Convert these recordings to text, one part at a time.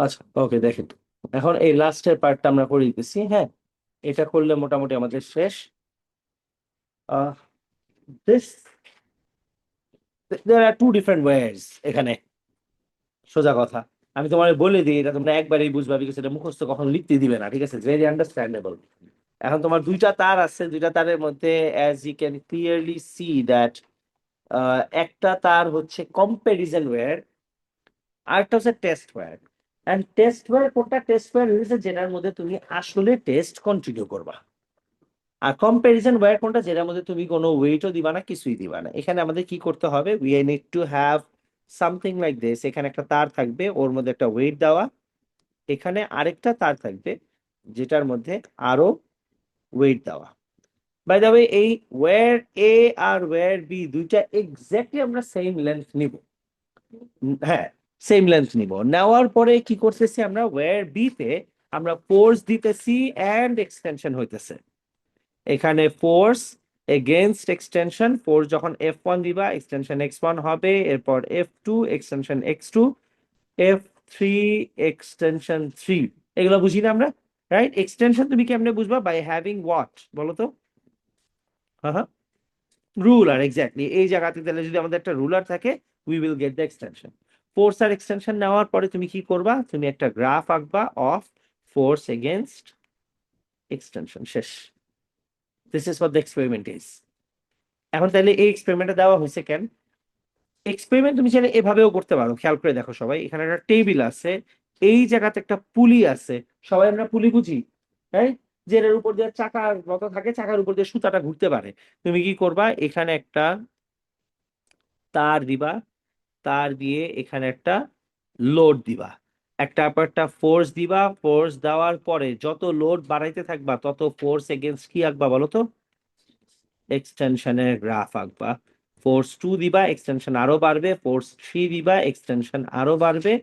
আচ্ছা, ওকে, দেখেন। এখন এই লাস্টের পার্টটা আমরা করে দিতেছি, হ্যাঁ। এটা করলে মোটামুটি আমাদের শেষ। Ah this there are two different ways এখানে, সোজা কথা। আমি তোমার বলে দিই, এটা তোমরা একবারই বুঝবা, বিকজ এটা মুখস্থ কখন লিখতে দিবে না, ঠিক আছে? Very understandable. এখন তোমার দুইটা তার আছে, দুইটা তারের মধ্যে as you can clearly see that একটা তার হচ্ছে কম্প্যারিজন ওয়্যার, আরেকটা হচ্ছে test wire. And test wire কোনটা? টেস্ট ওয়্যার হচ্ছে যেটার মধ্যে তুমি আসলে টেস্ট কন্টিনিউ করবা। আর কম্প্যারিজন ওয়্যার কোনটা? যেটার মধ্যে তুমি কোনো ওয়েটও দিবা না, কিছুই দিবা না। এখানে আমাদের কি করতে হবে? We need to have something like this. এখানে একটা তার থাকবে, ওর মধ্যে একটা ওয়েট দেওয়া। এখানে আরেকটা তার থাকবে, যেটার মধ্যে আরো ওয়েট দেওয়া। বাই দ্য ওয়ে, এই ওয়্যার এ আর ওয়্যার বি দুইটা এক্স্যাক্টলি আমরা সেম লেন্থ নিব। হ্যাঁ, সেম লেন্থ নিব। নেওয়ার পরে কি করতেছি আমরা? ওয়্যার বি তে আমরা ফোর্স দিতেছি এন্ড এক্সটেনশন হইতেছে। এখানে ফোর্স এগেনস্ট এক্সটেনশন, ফোর্স যখন F1 দিবা এক্সটেনশন X1 হবে, এরপর F2 extension X2, F3 extension 3। এগুলো বুঝি না আমরা? রাইট? এক্সটেনশন তুমি কেমনে বুঝবা? বাই হ্যাভিং হোয়াট বলো তো? হ্যাঁ হ্যাঁ, রুলার, এক্স্যাক্টলি। এই জায়গাতে তাহলে যদি আমাদের একটা রুলার থাকে, we will get the extension. Force আর এক্সটেনশন নেওয়ার পরে তুমি কি করবা? তুমি একটা গ্রাফ আঁকবা অফ ফোর্স এগেনস্ট এক্সটেনশন। শেষ। This is what the experiment is. এখন তাহলে এই এক্সপেরিমেন্টটা দেওয়া হয়েছে কেন? এক্সপেরিমেন্ট তুমি চাইলে এভাবেও করতে পারো। খেয়াল করে দেখো সবাই, এখানে একটা টেবিল আছে, এই জায়গাতে একটা পুলি আছে। সবাই আমরা পুলি বুঝি, রাইট? যেটার উপর দিয়ে চাকার মতো থাকে, চাকার উপর দিয়ে সুতাটা ঘুরতে পারে। তুমি কি করবা? এখানে একটা তার দিবা, তার দিয়ে এখানে একটা লোড দিবা, একটা ফোর্স দিবা। ফোর্স দেওয়ার পরে যত লোড বাড়াইতে থাকবা, তত ফোর্স এগেনস্ট কি আঁকবা বলো তো? এক্সটেনশনের গ্রাফ আঁকবা। ফোর্স 2 দিবা, এক্সটেনশন আরো বাড়বে। ফোর্স 3 দিবা, এক্সটেনশন আরো বাড়বে।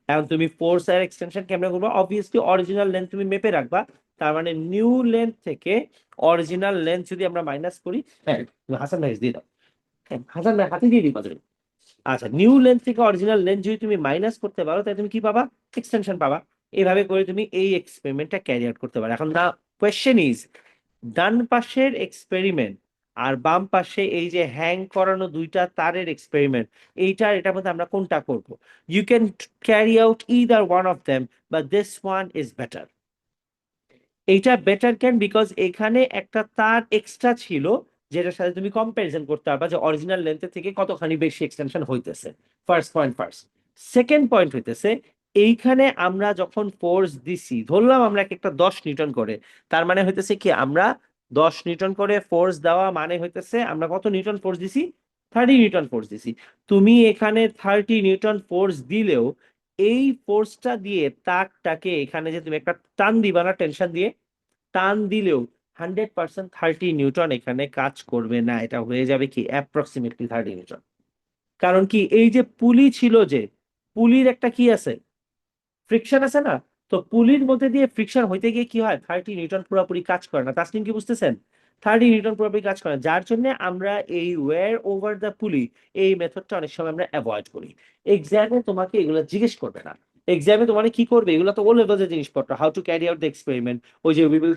এখন তুমি ফোর্স আর এক্সটেনশন কেমনে করবা? অবভিয়াসলি অরিজিনাল লেন্থ তুমি মেপে রাখবা। তার মানে নিউ লেন্থ থেকে অরিজিনাল লেন্থ যদি আমরা মাইনাস করি, হ্যাঁ, তুমি হাসান ভাই দিয়ে দাও। হ্যাঁ, হাসান ভাই হাতে দিয়ে দিবা তুমি। আচ্ছা, নিউ লেন্থ থেকে অরিজিনাল লেন্থ যদি তুমি মাইনাস করতে পারো, তাহলে তুমি কি পাবা? এক্সটেনশন পাবা। এইভাবে করে তুমি এই এক্সপেরিমেন্টটা ক্যারি আউট করতে পারো। এখন দা কোয়েশ্চেন ইজ, ডান পাশের এক্সপেরিমেন্ট আর বাম পাশে এই যে হ্যাং করানো দুইটা তারের এক্সপেরিমেন্ট, এটার মধ্যে আমরা কোনটা করব? You can carry out either one of them, but this one is better. এইটা বেটার কেন? বিকজ এখানে একটা তার এক্সট্রা ছিল, যেটার সাথে তুমি কম্পারিজন করতে পারবা যে অরিজিনাল লেন্থের থেকে কতখানি বেশি এক্সটেনশন হইতেছে। First point first. Second point হইতেছে, এইখানে আমরা যখন ফোর্স দিছি, ধরলাম আমরা একটা 10 নিউটন করে, তার মানে হইতেছে কি, আমরা 10 নিউটন করে ফোর্স দেওয়া মানে হইতেছে আমরা কত নিউটন ফোর্স দিছি? 30 নিউটন ফোর্স দিছি। তুমি এখানে 30 নিউটন ফোর্স দিলেও এই ফোর্সটা দিয়ে তারটাকে এখানে যে তুমি একটা টান দিবা না, টেনশন দিয়ে টান দিলেও 100% 30 নিউটন এখানে কাজ করবে না। এটা হয়ে যাবে কি অ্যাপ্রক্সিমেটলি 30 নিউটন। কারণ কি, এই যে পুলি ছিল, যে পুলির একটা কি আছে? ফ্রিকশন আছে না? তো পুলির মধ্যে দিয়ে ফ্রিকশন হইতে গিয়ে কি হয়? 30 নিউটন পুরোপুরি কাজ করে না। তাসলিম কি বুঝতেছেন? 30 নিউটন পুরোপুরি কাজ করে না, যার জন্য আমরা এই ওয়্যার ওভার দ্য পুলি, এই মেথডটা অনেক সময় আমরা অ্যাভয়েড করি। এক্সামে তোমাকে এগুলো জিজ্ঞেস করবে না। এক্সামে তোমার কি করবে? এগুলো তো ও লেভেলের জিনিসপত্র, how to carry out the experiment. ওই যে we will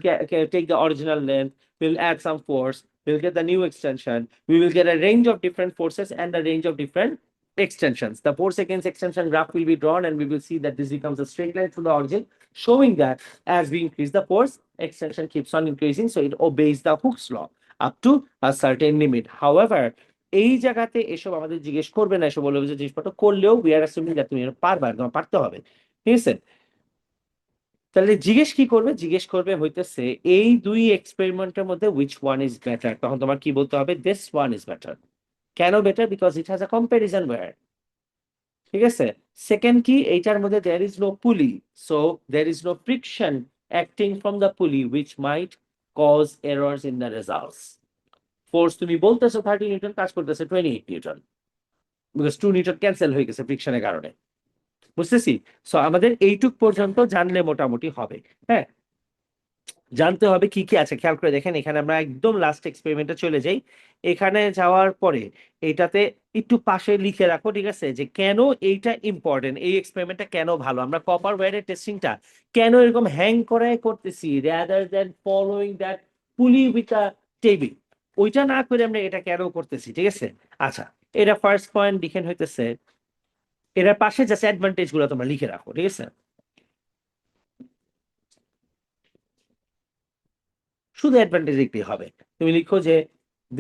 take the original length, will add some force, will get the new extension, we will get a range of different forces and a range of different extensions. The 4 seconds extension graph will be drawn, and we will see that this becomes a straight line to the origin, showing that as we increase the force, extension keeps on increasing, so it obeys the Hooke's law up to a certain limit. However, এই জায়গাতে এসব আমাদের জিজ্ঞেস করবে না, এসব বলবে যে জিনিসপত্র করলেও উই আর অ্যাসুমিং দ্যাট তুমি এটা পারবা, তোমার পারতে হবে। ঠিক আছে? তাহলে জিজ্ঞেস কি করবে? জিজ্ঞেস করবে হইতেছে এই দুই এক্সপেরিমেন্টের মধ্যে হুইচ ওয়ান ইজ বেটার। তখন তোমার কি বলতে হবে? This one is better. কেন better? Because it has a comparison wire. ঠিক আছে? সেকেন্ড কি, এইটার মধ্যে there is no pulley, so there is no friction acting from the pulley which might cause errors in the results. Force তুমি বলতেছো 30 Newton, কাজ করতেছে 28 নিউটন, বিকজ 2 নিউটন ক্যান্সেল হয়ে গেছে ফ্রিকশনের কারণে। বুঝতেছি? সো আমাদের এইটুক পর্যন্ত জানলে মোটামুটি হবে। হ্যাঁ, জানতে হবে কি কি আছে, খেয়াল করে দেখেন। এখানে আমরা একদম লাস্ট এক্সপেরিমেন্টে চলে যাই। এখানে যাওয়ার পরে এটাতে একটু পাশে লিখে রাখো, ঠিক আছে, যে কেন এইটা ইম্পর্টেন্ট, এই এক্সপেরিমেন্টটা কেন ভালো, আমরা কপার ওয়্যারের টেস্টিংটা কেন এরকম হ্যাং করে করতেছি রাদার দ্যান ফলোইং দ্যাট পুলি উইথ আ টেবিল, ওইটা না করে আমরা এটা কেন করতেছি, ঠিক আছে। আচ্ছা, এটা ফার্স্ট পয়েন্ট লিখেন হইতেছে। এটার পাশে জাস্ট অ্যাডভান্টেজ গুলো তোমরা লিখে রাখো, ঠিক আছে। শুধু অ্যাডভান্টেজ লিখতেই হবে। তুমি লিখো যে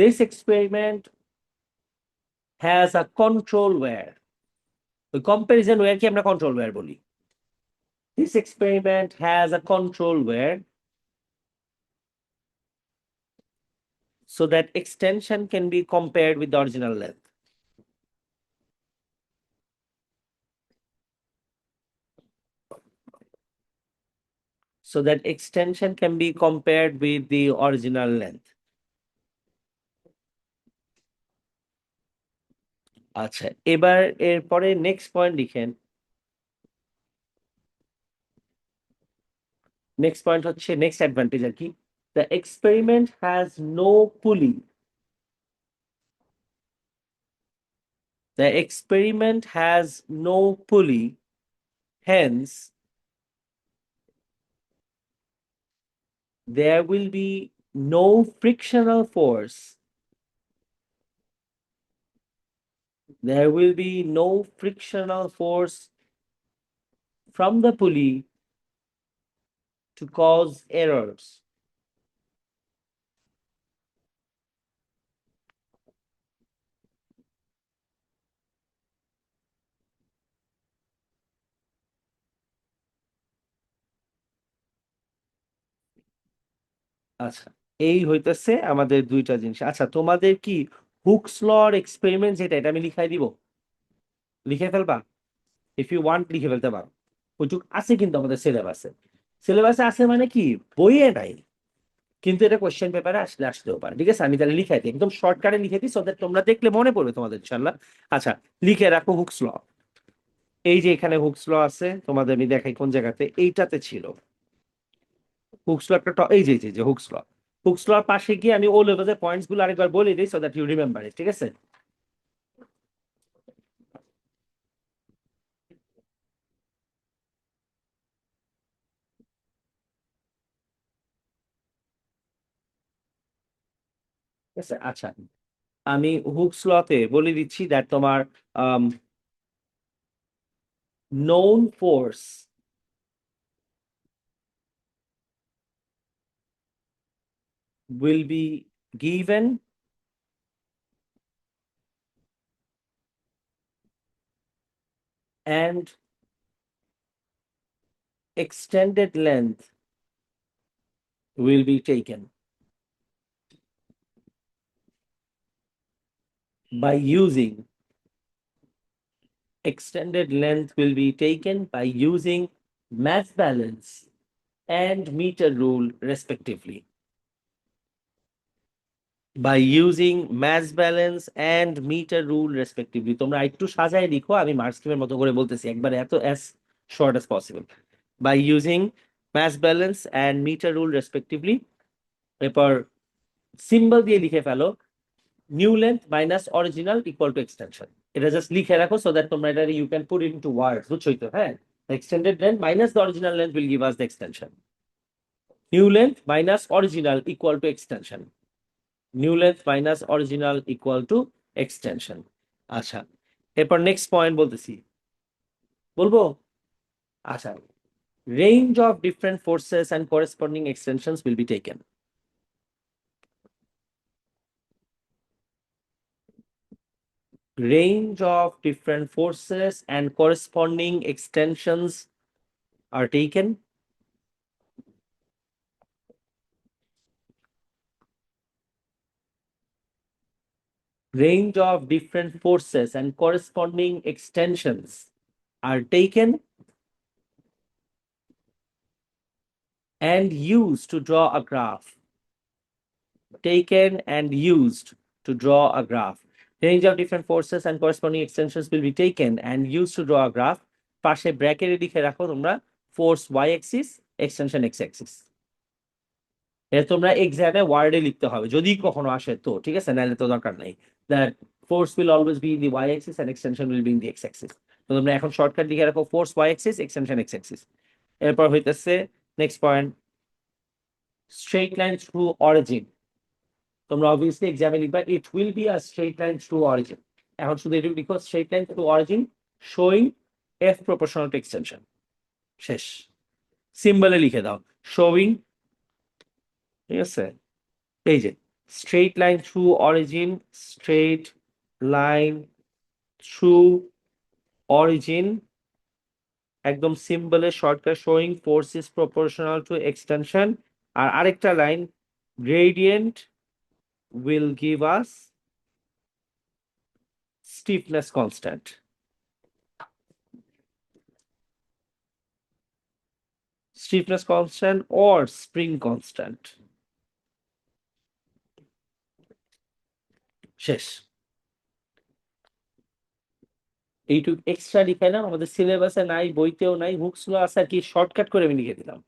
this experiment has a control wire. ওই কম্পারিজন ওয়্যার কি আমরা কন্ট্রোল ওয়্যার বলি। This experiment has a control wire so that extension can be compared with the original length. So that extension can be compared with the original length. আচ্ছা, এবার এরপরে next point লিখেন। Next point হচ্ছে next advantage আর কি, the experiment has no পুলি। The experiment has no pulley, hence there will be no frictional force. There will be no frictional force from the pulley to cause errors. আচ্ছা, এই হইতেছে আমাদের দুইটা জিনিস। আচ্ছা, তোমাদের কি হুকস লর এক্সপেরিমেন্ট যেটা, এটা আমি লিখাই দিব, লিখে ফেলবা? ইফ ইউ ওয়ান্ট লিখে ফেলতে পারো, ওইটুক আছে কিন্তু আমাদের সিলেবাসে। সিলেবাসে আছে মানে কি, বইয়ে নাই, কিন্তু এটা কোশ্চেন পেপারে আসলে আসতেও পারে, ঠিক আছে। আমি তাহলে লিখাই দিই, একদম শর্টকাটে লিখে দিই, সো দ্যাট তোমরা দেখলে মনে পড়বে তোমাদের ইনশাল্লাহ। আচ্ছা, লিখে রাখো হুকস ল। এই যে এখানে হুকস ল আছে, তোমাদের আমি দেখাই কোন জায়গাতে, এইটাতে ছিল হুকস ল একটা এই যে যে হুকস ল। হুকস লর পাশে গিয়ে আমি ও লেভেলের পয়েন্টস গুলো আরেকবার বলে দিই, so that you remember it, ঠিক আছে। ঠিক আছে, আচ্ছা, আমি হুকস লতে বলে দিচ্ছি দ্যাট তোমার known force will be given and extended length will be taken by using extended length will be taken by using mass balance and meter rule respectively. By using mass balance and meter rule respectively. তোমরা একটু সাজায় লিখো, আমি marks স্কিমের মতো করে বলতেছি একবার, এত as short as possible. By using mass balance and meter rule respectively. এরপর সিম্বল দিয়ে লিখে ফেলো new length minus original equal to extension. এটা জাস্ট লিখে রাখো সো দ্যাট তোমরা এটা you can put into words, বুঝছোই তো? হ্যাঁ, extended length minus the original length will give us the extension. New length minus original equal to extension. New length minus original equal to extension. আচ্ছা, এরপর next point বলতেছি, বলবো? আচ্ছা, range of different forces and corresponding extensions will be taken. Range of different forces and corresponding extensions are taken. Range of different forces and corresponding extensions are taken and used to draw a graph. Taken and used to draw a graph. Range of different forces and corresponding extensions will be taken and used to draw a graph. পাশে ব্র্যাকেটে লিখে রাখো তোমরা force y axis, extension x axis. এটা তোমরা এক্সামে ওয়ার্ডে লিখতে হবে যদি কখনো আসে তো, ঠিক আছে, নাহলে তো দরকার নেই। That force will always be in the y axis and extension will be in the x axis. তো তোমরা এখন শর্টকাট লিখে রাখো force y axis, extension x axis. এরপর হইতেছে next point, straight line through origin. তোমরা অবভিয়াসলি এক্সামে লিখবা it will be a straight line through origin. এখন শুধু এটুকু লিখো straight line through origin showing F proportional to extension, শেষ। সিম্বলে লিখে দাও শোয়িং, ঠিক আছে, এই যে straight line through origin, straight line through origin, একদম সিম্বলে shortcut showing force is proportional to extension. আর আরেকটা line, gradient will give us stiffness constant. Stiffness constant or spring constant, শেষ। এইটুকু এক্সট্রা লিখাইলাম, আমাদের সিলেবাসে নাই, বইতেও নাই, হুকস ল আছে আর কি, শর্টকাট করে আমি লিখে দিলাম।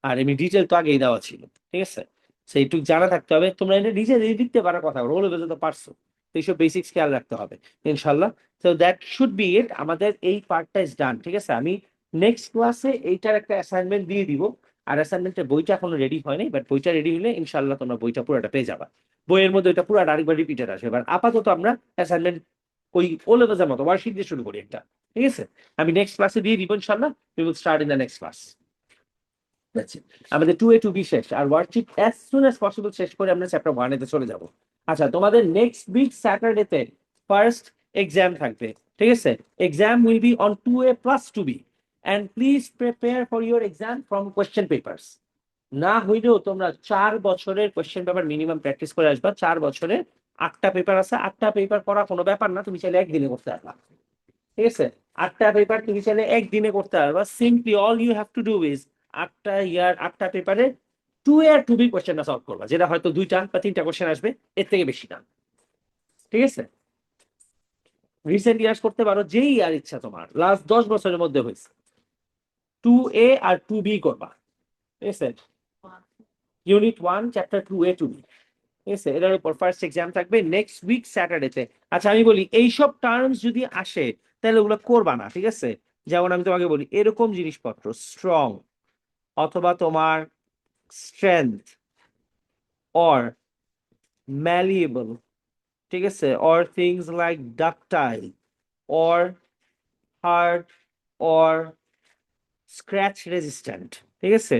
আর এমনি ডিটেল তো আগেই দেওয়া ছিল, ঠিক আছে। সেইটুকু জানা থাকতে হবে, তোমরা এটা নিজে লিখতে পারার কথা, রোল বেজে তো পারছো, তো এইসব বেসিক্স খেয়াল রাখতে হবে ইনশাল্লাহ। তো দ্যাট শুড বি ইট, আমাদের এই পার্টটা ইজ ডান, ঠিক আছে। আমি নেক্সট ক্লাসে এইটার একটা অ্যাসাইনমেন্ট দিয়ে দিব। আর অ্যাসাইনমেন্টের বইটা এখনো রেডি হয় নাই, বাট বইটা রেডি হলে ইনশাল্লাহ তোমরা বইটা পুরোটা পেয়ে যাবা। বইয়ের মধ্যে ওইটা পুরোটা আরেকবার রিপিটেড আসবে। এবার আপাতত আমরা অ্যাসাইনমেন্ট ওই ও লেভেলের মতো ওয়ার্কশিট দিয়ে শুরু করি একটা, ঠিক আছে। আমি নেক্সট ক্লাসে দিয়ে দিব ইনশাল্লাহ। We will start in the next class. আমাদের 2A 2B শেষ, আর worksheet as soon as possible শেষ করে আমরা চ্যাপ্টার 1 এ চলে যাব। আচ্ছা, তোমাদের নেক্সট উইক স্যাটারডেতে ফার্স্ট এক্সাম থাকবে, ঠিক আছে। Exam will be on 2A plus 2B, and please prepare for your exam from question papers. না হইলেও তোমরা 4 বছরের কোয়েশ্চেন পেপার মিনিমাম প্র্যাকটিস করে আসবা। 4 বছরে 8টা পেপার আছে, 8টা পেপার করা কোনো ব্যাপার না, তুমি চাইলে একদিনে করতে পারবা, ঠিক আছে। 8টা পেপার তুমি চাইলে একদিনে করতে পারবা। Simply all you have to do is 8টা পেপারে 2A আর 2B কোয়েশ্চেনটা সলভ করবা, যেটা হয়তো 2টা বা 3টা কোয়েশ্চেন আসবে, এর থেকে বেশি না, ঠিক আছে। রিসেন্ট ইয়ার্স করতে পারো, যেই আর ইচ্ছা তোমার, লাস্ট 10 বছরের মধ্যে হয়েছে 2A আর 2B করবা, ঠিক আছে। ইউনিট 1 চ্যাপ্টার 2A 2B, ঠিক আছে। এটার উপর ফার্স্ট এক্সাম থাকবে নেক্সট উইক স্যাটারডেতে। আচ্ছা, আমি বলি এইসব টার্মস যদি আসে তাহলে ওগুলো করবা না, ঠিক আছে। যেমন আমি তোমাকে বলি এরকম জিনিসপত্র, স্ট্রং অথবা তোমার স্ট্রেংথ অর ম্যালিয়েবল, ঠিক আছে, or things like ductile or hard or scratch resistant, ঠিক আছে।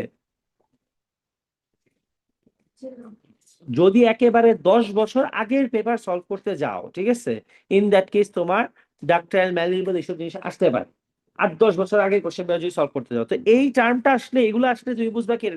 যদি একেবারে 10 বছর আগের পেপার সলভ করতে যাও, ঠিক আছে, ইন দ্যাট কেস তোমার ডাকটাইল ম্যালিয়েবল এইসব জিনিস আসতে পারে। 8-10 বছর আগে কোশ্চেন যদি সলভ করতে যাও, তো এই টার্মটা আসলে, এগুলো আসলে তুমি বুঝবা কি